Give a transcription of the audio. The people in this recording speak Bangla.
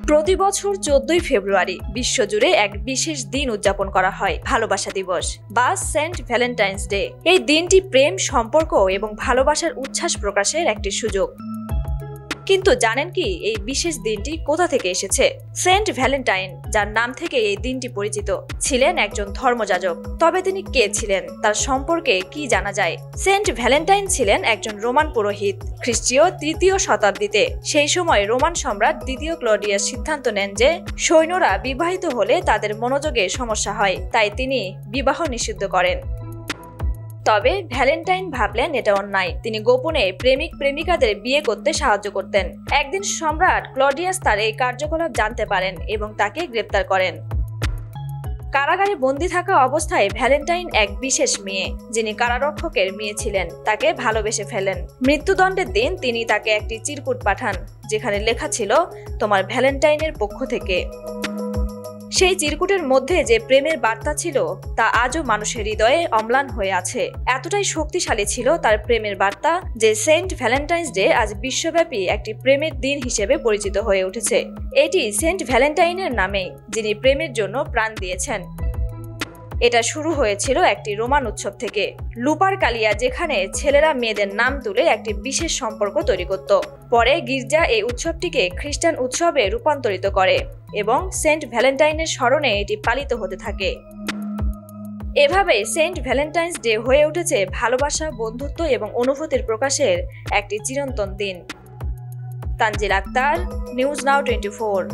প্রতি বছর 14ই ফেব্রুয়ারি বিশ্বজুড়ে এক বিশেষ দিন উদযাপন করা হয় ভালোবাসা দিবস বা সেন্ট ভ্যালেন্টাইন্স ডে। এই দিনটি প্রেম, সম্পর্ক এবং ভালোবাসার উচ্ছ্বাস প্রকাশের একটি সুযোগ। কিন্তু জানেন কি এই বিশেষ দিনটি কোথা থেকে এসেছে? সেন্ট ভ্যালেন্টাইন, যার নাম থেকে এই দিনটি পরিচিত, ছিলেন একজন ধর্মযাজক। তবে তিনি কে ছিলেন, তার সম্পর্কে কি জানা যায়? সেন্ট ভ্যালেন্টাইন ছিলেন একজন রোমান পুরোহিত। খ্রিস্টীয় 3য় শতাব্দীতে সেই সময় রোমান সম্রাট 2য় ক্লডিয়াস সিদ্ধান্ত নেন যে সৈন্যরা বিবাহিত হলে তাদের মনোযোগে সমস্যা হয়, তাই তিনি বিবাহ নিষিদ্ধ করেন। তবে ভ্যালেন্টাইন ভাবলেন এটা অন্যায়। তিনি গোপনে প্রেমিক প্রেমিকাদের বিয়ে করতে সাহায্য করতেন। একদিন সম্রাট ক্লডিয়াস তার এই কার্যকলাপ জানতে পারেন এবং তাকে গ্রেপ্তার করেন। কারাগারে বন্দী থাকা অবস্থায় ভ্যালেন্টাইন এক বিশেষ মেয়ে, যিনি কারারক্ষকের মেয়ে ছিলেন, তাকে ভালোবেসে ফেলেন। মৃত্যুদণ্ডের দিন তিনি তাকে একটি চিরকুট পাঠান, যেখানে লেখা ছিল, তোমার ভ্যালেন্টাইনের পক্ষ থেকে। সেই চিরকুটের মধ্যে যে প্রেমের বার্তা ছিল তা আজও মানুষের হৃদয়ে অম্লান হয়ে আছে। এতটাই শক্তিশালী ছিল তার প্রেমের বার্তা যে সেন্ট ভ্যালেন্টাইন্স ডে আজ বিশ্বব্যাপী একটি প্রেমের দিন হিসেবে পরিচিত হয়ে উঠেছে। এটি সেন্ট ভ্যালেন্টাইনের নামে, যিনি প্রেমের জন্য প্রাণ দিয়েছেন। এটা শুরু হয়েছিল একটি রোমান উৎসব থেকে, লুপারকালিয়া, যেখানে ছেলেরা মেয়েদের নাম তুলে একটি বিশেষ সম্পর্ক তৈরি করত। পরে গির্জা এই উৎসবটিকে খ্রিস্টান উৎসবে রূপান্তরিত করে এবং সেন্ট ভ্যালেন্টাইনের স্মরণে এটি পালিত হতে থাকে। এভাবে সেন্ট ভ্যালেন্টাইন্স ডে হয়ে উঠেছে ভালোবাসা, বন্ধুত্ব এবং অনুভূতির প্রকাশের একটি চিরন্তন দিন। Tanzil Akter, news now 24।